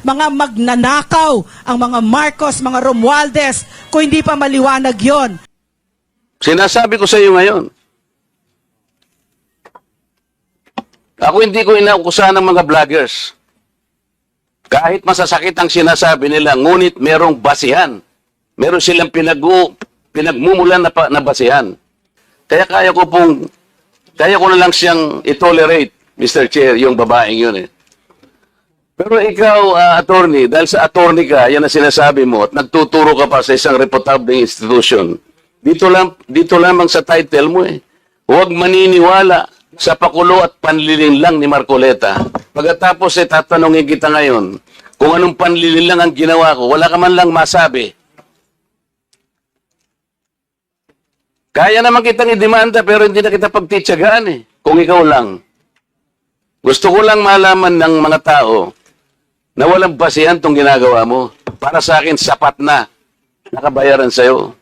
mga magnanakaw, ang mga Marcos, mga Romualdez, kung hindi pa maliwanag yon. Sinasabi ko sa iyo ngayon, ako hindi ko inaukusahan ng mga vloggers. Kahit masasakit ang sinasabi nila, ngunit merong basihan. Meron silang pinagmumulan na basihan. Kaya kaya ko na lang siyang itolerate, Mr. Chair, yung babaeng yun eh. Pero ikaw, attorney, dahil sa attorney ka, yan ang sinasabi mo, at nagtuturo ka pa sa isang reputable institution, dito lamang sa title mo eh. Huwag maniniwala sa pakulo at panlilinlang ni Marcoleta. Pagkatapos tatanungin kita ngayon, kung anong panlilinlang ang ginawa ko, wala ka man lang masabi. Kaya naman kitang idemanda pero hindi na kita pagtitsagaan eh, kung ikaw lang. Gusto ko lang malaman ng mga tao na walang basihan tong ginagawa mo. Para sa akin, sapat na nakabayaran sa'yo.